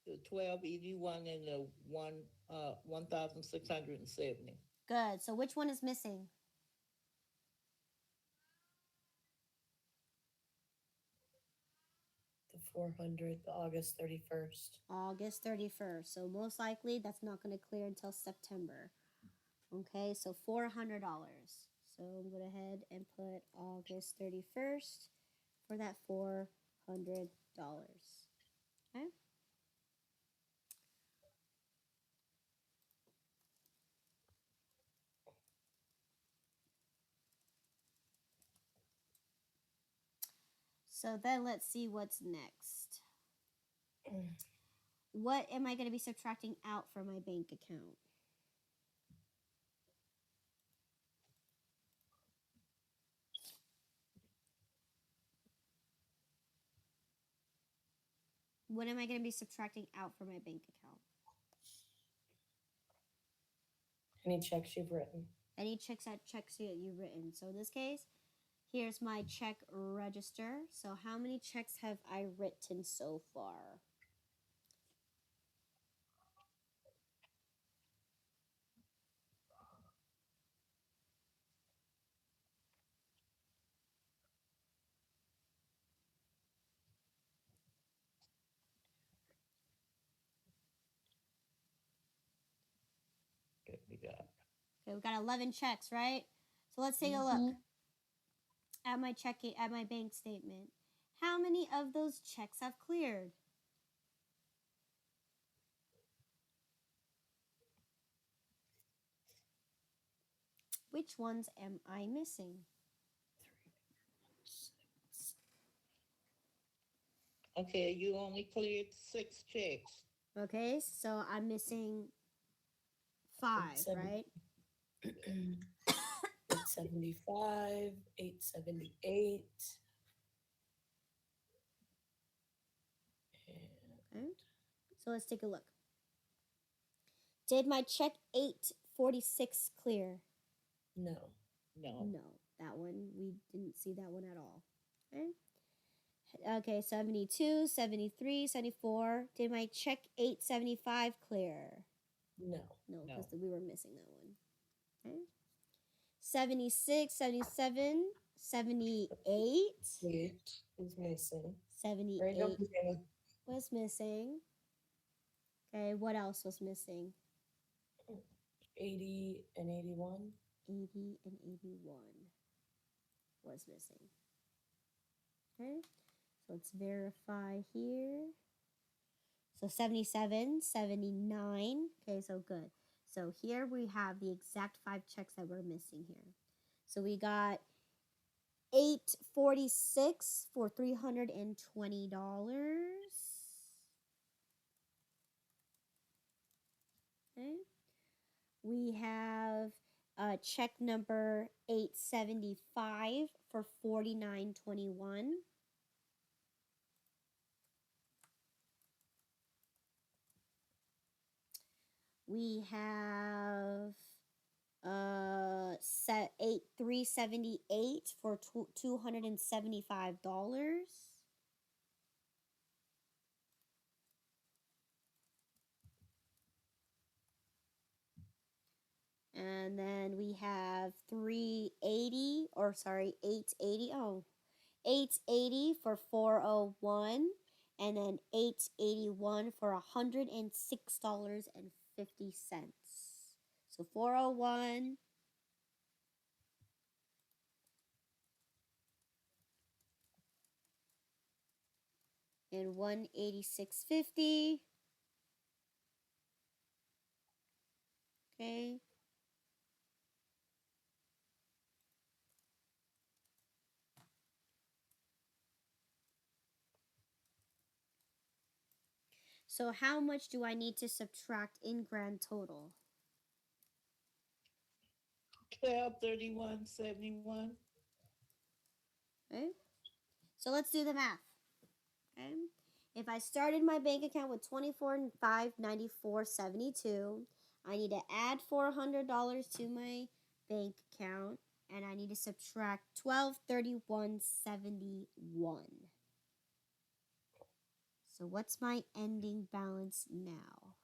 [SPEAKER 2] the 1281, and the 1670.
[SPEAKER 1] Good. So which one is missing?
[SPEAKER 3] The 400, the August 31st.
[SPEAKER 1] August 31st. So most likely that's not going to clear until September. Okay, so $400. So I'm going to go ahead and put August 31st for that $400. Okay. So then let's see what's next. What am I going to be subtracting out from my bank account? What am I going to be subtracting out from my bank account?
[SPEAKER 3] Any checks you've written?
[SPEAKER 1] Any checks that you've written. So in this case, here's my check register. So how many checks have I written so far?
[SPEAKER 2] What we got?
[SPEAKER 1] Okay, we've got 11 checks, right? So let's take a look at my bank statement. How many of those checks have cleared? Which ones am I missing?
[SPEAKER 2] Okay, you only cleared 6 checks.
[SPEAKER 1] Okay, so I'm missing 5, right?
[SPEAKER 3] 875, 878.
[SPEAKER 1] Okay, so let's take a look. Did my check 846 clear?
[SPEAKER 3] No.
[SPEAKER 2] No.
[SPEAKER 1] No, that one, we didn't see that one at all. Okay. Okay, 72, 73, 74. Did my check 875 clear?
[SPEAKER 3] No.
[SPEAKER 1] No,
[SPEAKER 2] No.
[SPEAKER 1] because we were missing that one. Okay. 76, 77, 78.
[SPEAKER 3] 8 is missing.
[SPEAKER 1] 78
[SPEAKER 3] Right, okay.
[SPEAKER 1] was missing. Okay, what else was missing?
[SPEAKER 3] 80 and 81.
[SPEAKER 1] 80 and 81 was missing. Okay, so let's verify here. So 77, 79. Okay, so good. So here we have the exact 5 checks that we're missing here. So we got 846 for $320. Okay. We have check number 875 for $49.21. We have set 8378 for $275. And then we have 380 or sorry 880 880 for 401 and then 881 for $106.50. So 401 and 186.50. Okay. So how much do I need to subtract in grand total?
[SPEAKER 2] 1231.71.
[SPEAKER 1] Okay. So let's do the math. Okay. If I started my bank account with $24,594.72, I need to add $400 to my bank account. and I need to subtract 1231.71. So what's my ending balance now?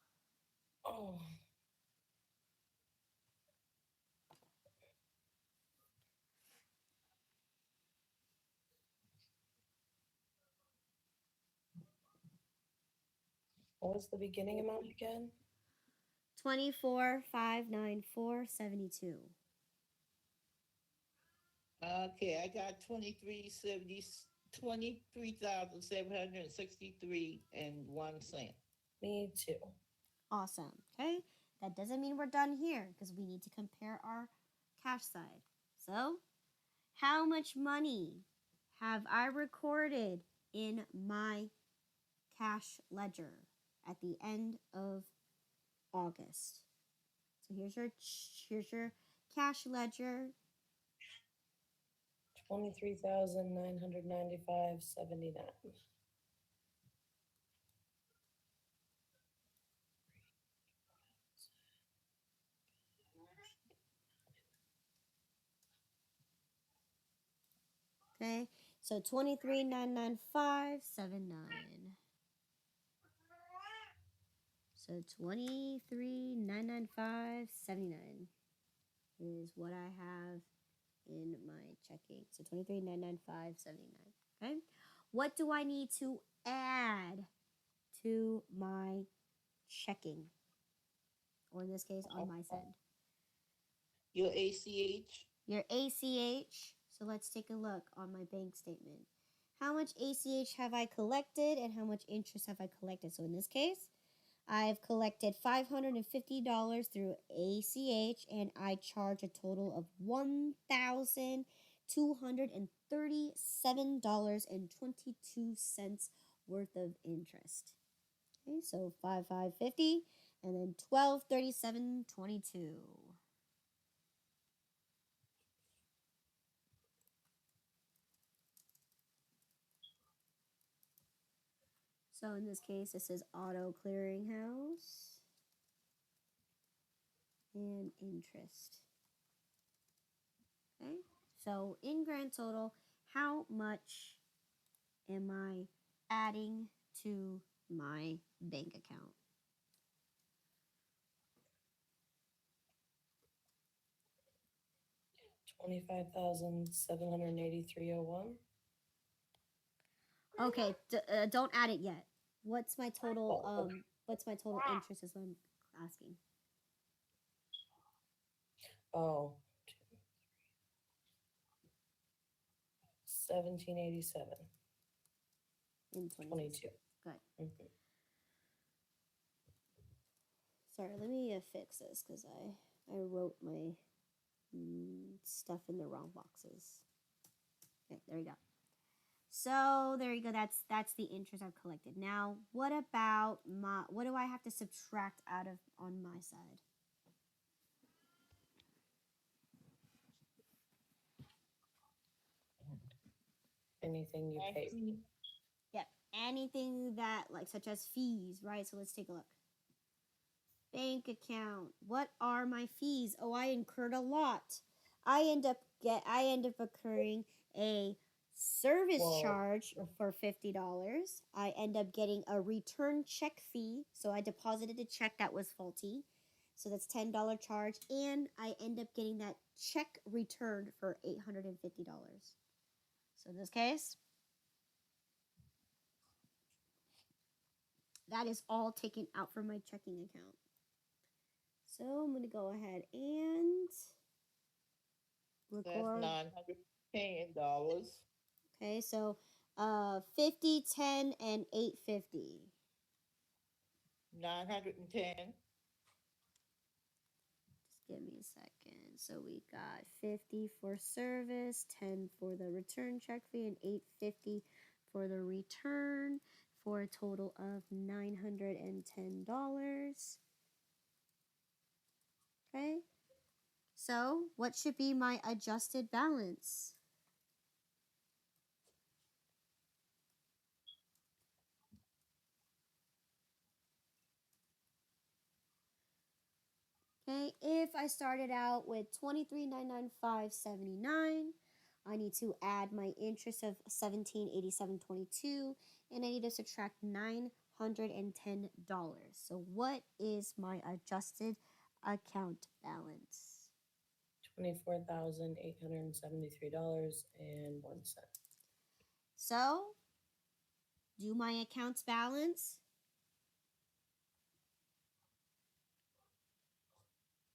[SPEAKER 3] Oh. What was the beginning amount again?
[SPEAKER 1] 24,594.72.
[SPEAKER 2] Okay, I got 23,763 and 1 cent.
[SPEAKER 3] Me too.
[SPEAKER 1] Awesome. Okay, that doesn't mean we're done here because we need to compare our cash side. So, how much money have I recorded in my cash ledger at the end of August? So here's your cash ledger.
[SPEAKER 3] 23,995.79.
[SPEAKER 1] Okay, so 23,995.79. So 23,995.79 is what I have in my checking. So 23,995.79. Okay. What do I need to add to my checking? Or in this case, on my side.
[SPEAKER 2] Your ACH?
[SPEAKER 1] Your ACH. So let's take a look on my bank statement. How much ACH have I collected and how much interest have I collected? So in this case, I've collected $550 through ACH and I charge a total of $1,237.22 worth of interest. Okay, so 5,550 and then 1237.22. So in this case, this is auto clearinghouse and interest. Okay, so in grand total, how much am I adding to my bank account?
[SPEAKER 3] $25,783.01.
[SPEAKER 1] Okay, don't add it yet. What's my total? What's my total interest? Is what I'm asking.
[SPEAKER 3] Oh. 1787.
[SPEAKER 1] In 22. Good.
[SPEAKER 3] Mm-hmm.
[SPEAKER 1] Sorry, let me fix this because I wrote my stuff in the wrong boxes. Okay, there we go. So there you go. That's the interest I've collected. Now, what about what do I have to subtract out of on my side?
[SPEAKER 3] Anything you pay.
[SPEAKER 1] Yep, anything that such as fees, right? So let's take a look. Bank account. What are my fees? Oh, I incurred a lot. I end up incurring a service charge for $50. I end up getting a return check fee. So I deposited a check that was faulty. So that's $10 charge. And I end up getting that check returned for $850. So in this case, that is all taken out from my checking account. So I'm going to go ahead and record.
[SPEAKER 2] That's $910.
[SPEAKER 1] Okay, so 50, 10, and 850.
[SPEAKER 2] 910.
[SPEAKER 1] Just give me a second. So we got 50 for service, 10 for the return check fee, and 850 for the return for a total of $910. Okay. So what should be my adjusted balance? Okay, if I started out with $23,995.79, I need to add my interest of $1787.22, and I need to subtract $910. So what is my adjusted account balance?
[SPEAKER 3] $24,873.01.
[SPEAKER 1] So, do my accounts balance?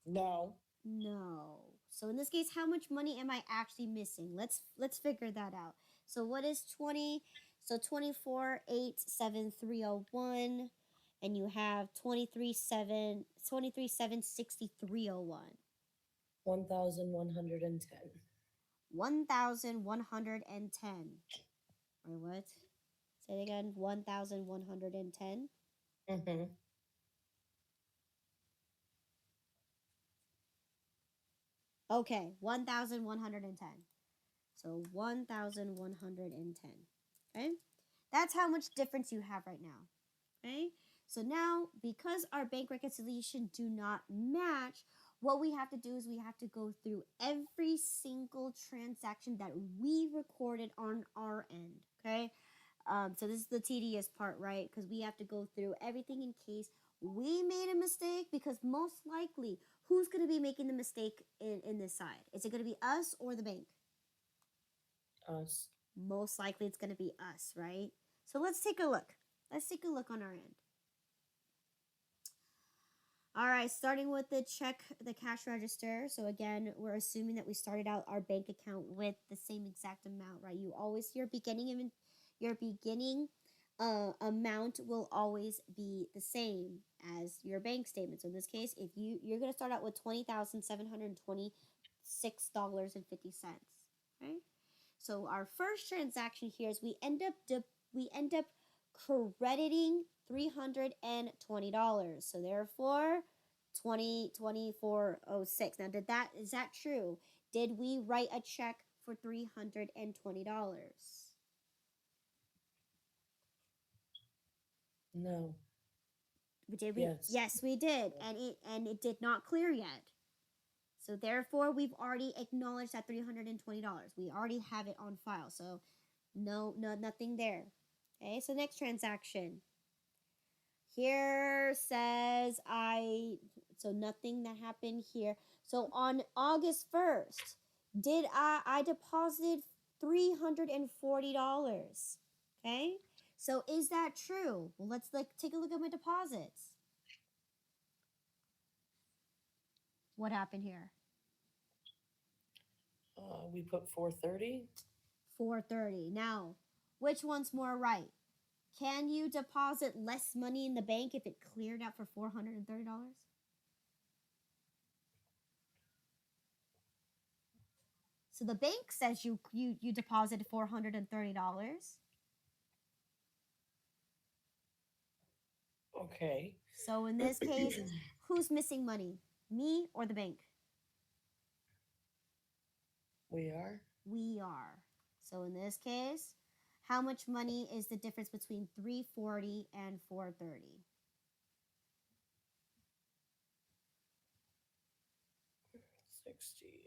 [SPEAKER 2] No.
[SPEAKER 1] No. So in this case, how much money am I actually missing? Let's figure that out. So what is 20? So 24,873.01, and you have 23,763.01.
[SPEAKER 3] 1,110.
[SPEAKER 1] 1,110. Or what? Say it again. 1,110.
[SPEAKER 3] Mm-hmm.
[SPEAKER 1] Okay, 1,110. So 1,110. Okay? That's how much difference you have right now. Okay? So now, because our bank reconciliation do not match, what we have to do is we have to go through every single transaction that we recorded on our end. Okay? So this is the tedious part, right? Because we have to go through everything in case we made a mistake, because most likely, who's going to be making the mistake in this side? Is it going to be us or the bank?
[SPEAKER 3] Us.
[SPEAKER 1] Most likely it's going to be us, right? So let's take a look. Let's take a look on our end. All right, starting with the cash register. So again, we're assuming that we started out our bank account with the same exact amount, right? You always, your beginning amount will always be the same as your bank statement. So in this case, if you're going to start out with $20,726.50, right? So our first transaction here is we end up crediting $320. So therefore, 2406. Now, is that true? Did we write a check for $320?
[SPEAKER 3] No.
[SPEAKER 1] Did we?
[SPEAKER 3] Yes.
[SPEAKER 1] Yes, we did, and it did not clear yet. So therefore, we've already acknowledged that $320. We already have it on file. So nothing there. Okay, so next transaction. Here says so nothing that happened here. So on August 1st, did I deposited $340. Okay? So is that true? Well, let's take a look at my deposits. What happened here?
[SPEAKER 3] We put 430.
[SPEAKER 1] 430. Now, which one's more right? Can you deposit less money in the bank if it cleared out for $430? So the bank says you deposited $430.
[SPEAKER 3] Okay.
[SPEAKER 1] So in this case, who's missing money? Me or the bank?
[SPEAKER 3] We are.
[SPEAKER 1] We are. So in this case, how much money is the difference between 340 and 430?
[SPEAKER 3] 60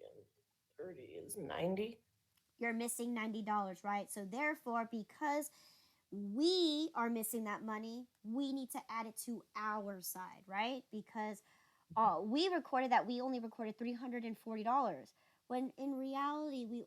[SPEAKER 3] and 30 is 90.
[SPEAKER 1] You're missing $90, right? So therefore, because we are missing that money, we need to add it to our side, right? Because we recorded that we only recorded $340, when in reality we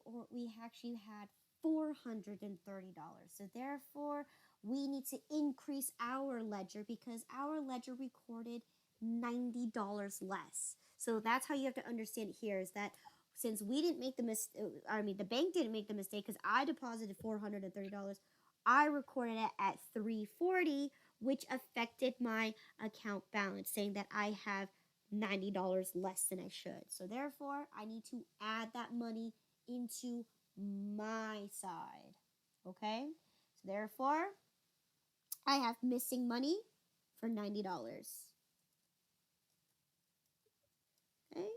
[SPEAKER 1] actually had $430. So therefore, we need to increase our ledger because our ledger recorded $90 less. So that's how you have to understand it here, is that since we didn't make the mistake, the bank didn't make the mistake because I deposited $430, I recorded it at $340, which affected my account balance, saying that I have $90 less than I should. So therefore, I need to add that money into my side. Okay? So therefore, I have missing money for $90. Okay?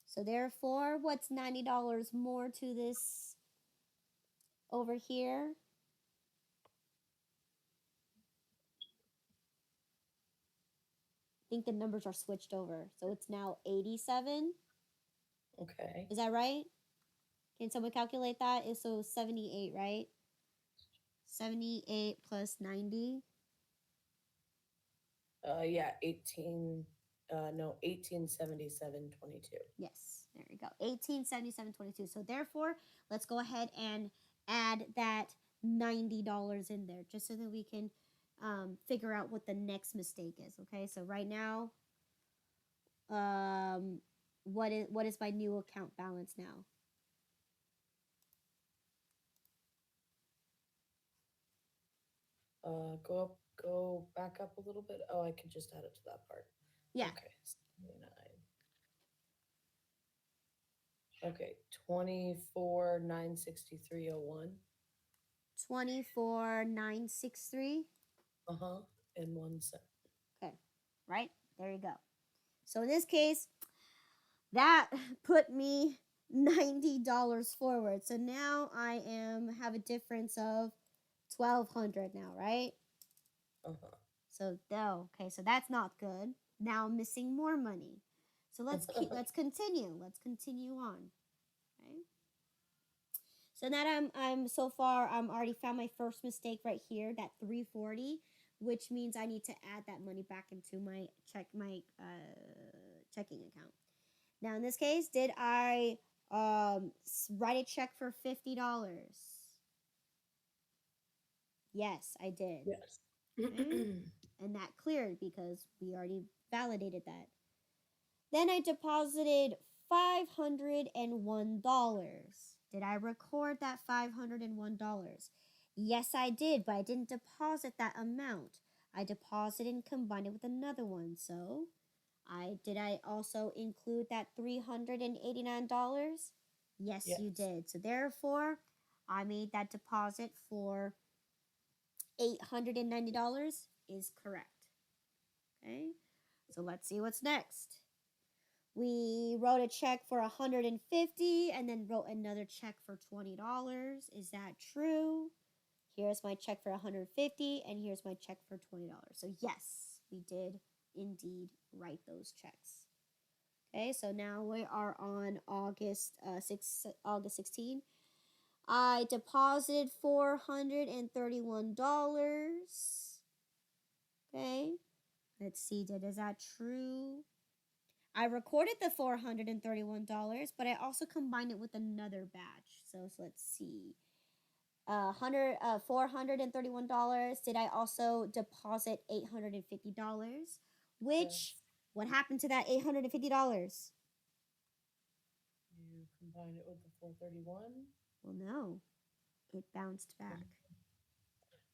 [SPEAKER 1] So therefore, what's $90 more to this over here? think the numbers are switched over. So it's now 87.
[SPEAKER 3] Okay.
[SPEAKER 1] Is that right? Can someone calculate that? So 78, right? 78 plus 90.
[SPEAKER 3] Yeah, 1877.22.
[SPEAKER 1] Yes, there you go. 1877.22. So therefore, let's go ahead and add that $90 in there just so that we can figure out what the next mistake is. Okay, so right now, what is my new account balance now?
[SPEAKER 3] Go back up a little bit. Oh, I could just add it to that part.
[SPEAKER 1] Yeah.
[SPEAKER 3] Okay. 79. Okay, 24,963.01.
[SPEAKER 1] 24,963.
[SPEAKER 3] And 1 cent.
[SPEAKER 1] Okay, right there you go. So in this case, that put me $90 forward. So now I have a difference of 1,200 now, right? So okay, so that's not good. Now I'm missing more money. So let's continue. Let's continue on. Okay. So that I'm so far I'm already found my first mistake right here, that 340, which means I need to add that money back into my checking account. Now in this case, did I write a check for $50? Yes, I did.
[SPEAKER 3] Yes.
[SPEAKER 1] Okay. And that cleared because we already validated that. Then I deposited $501. Did I record that $501? Yes, I did, but I didn't deposit that amount. I deposited and combined it with another one. So, did I also include that $389? Yes,
[SPEAKER 3] Yes.
[SPEAKER 1] you did. So therefore, I made that deposit for $890 is correct. Okay, so let's see what's next. We wrote a check for $150 and then wrote another check for $20. Is that true? Here's my check for $150 and here's my check for $20. So yes, we did indeed write those checks. Okay, so now we are on August 16. I deposited $431. Okay, let's see, is that true? I recorded the $431, but I also combined it with another batch. So let's see. $431. Did I also deposit $850? Which,
[SPEAKER 3] Yes.
[SPEAKER 1] what happened to that $850?
[SPEAKER 3] You combine it with the 431.
[SPEAKER 1] Well, no, it bounced back.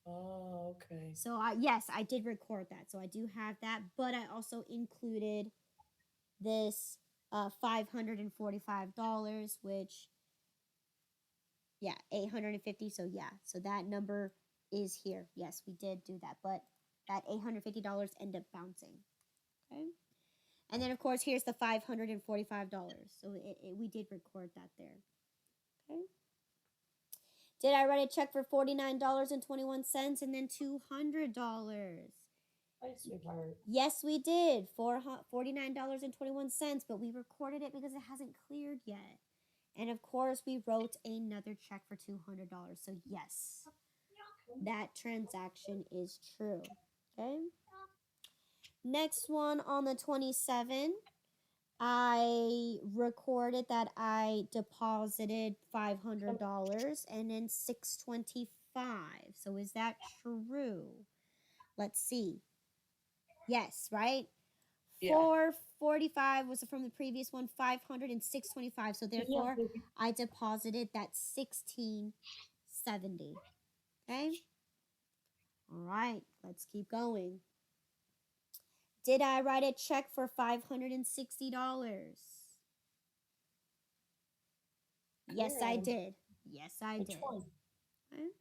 [SPEAKER 3] Oh, okay.
[SPEAKER 1] So yes, I did record that. So I do have that, but I also included this $545, which, yeah, 850. So yeah, so that number is here. Yes, we did do that, but that $850 ended up bouncing. Okay, and then of course here's the $545. So we did record that there. Okay. Did I write a check for $49.21 and then $200?
[SPEAKER 3] Hi, sweetheart.
[SPEAKER 1] Yes, we did. $49.21, but we recorded it because it hasn't cleared yet. And of course, we wrote another check for $200. So yes, that transaction is true. Okay. Next one on the 27th, I recorded that I deposited $500 and then $625. So is that true? Let's see. Yes, right?
[SPEAKER 3] Yeah.
[SPEAKER 1] 445 was from the previous one, 500 and 625. So therefore, I deposited that 1670. Okay? All right, let's keep going. Did I write a check for $560? Yes, I did. Yes, I did. Okay.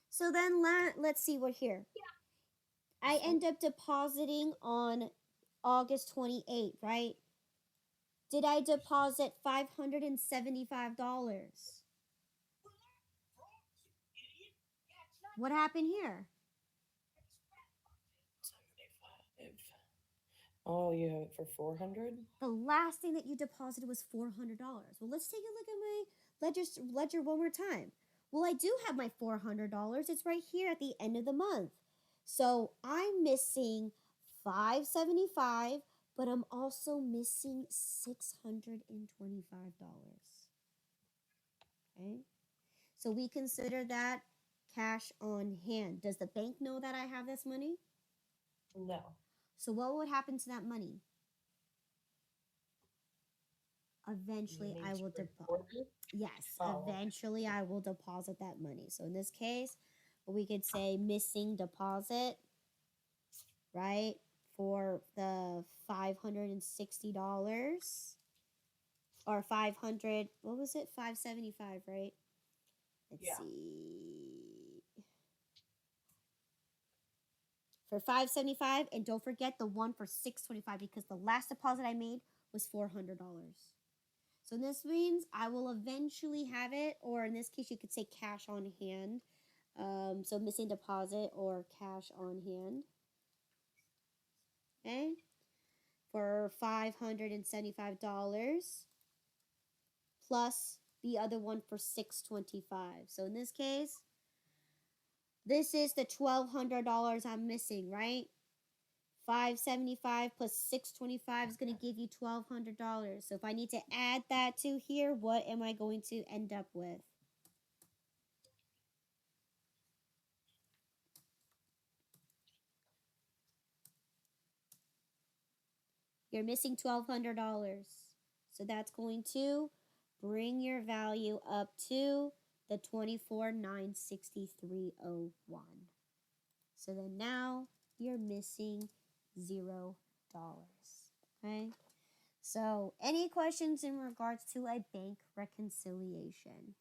[SPEAKER 1] So then let's see what here. I end up depositing on August 28th, right? Did I deposit $575? What happened here?
[SPEAKER 3] Oh, you have it for 400?
[SPEAKER 1] The last thing that you deposited was $400. Well, let's take a look at my ledger one more time. Well, I do have my $400. It's right here at the end of the month. So I'm missing 575, but I'm also missing $625. Okay? So we consider that cash on hand. Does the bank know that I have this money?
[SPEAKER 3] No.
[SPEAKER 1] So what would happen to that money? Eventually, I will deposit. Yes,
[SPEAKER 3] Oh,
[SPEAKER 1] eventually I will deposit that money. So in this case, we could say missing deposit, right? For the $560 or 500, what was it? 575, right? Let's
[SPEAKER 3] yeah.
[SPEAKER 1] see. For 575, and don't forget the one for 625 because the last deposit I made was $400. So this means I will eventually have it, or in this case, you could say cash on hand. So missing deposit or cash on hand. Okay, for $575 plus the other one for $625. So in this case, this is the $1,200 I'm missing, right? 575 plus 625 is going to give you $1,200. So if I need to add that to here, what am I going to end up with? You're missing $1,200. So that's going to bring your value up to the 24,963.01. So then now you're missing $0. Okay? So, any questions in regards to a bank reconciliation?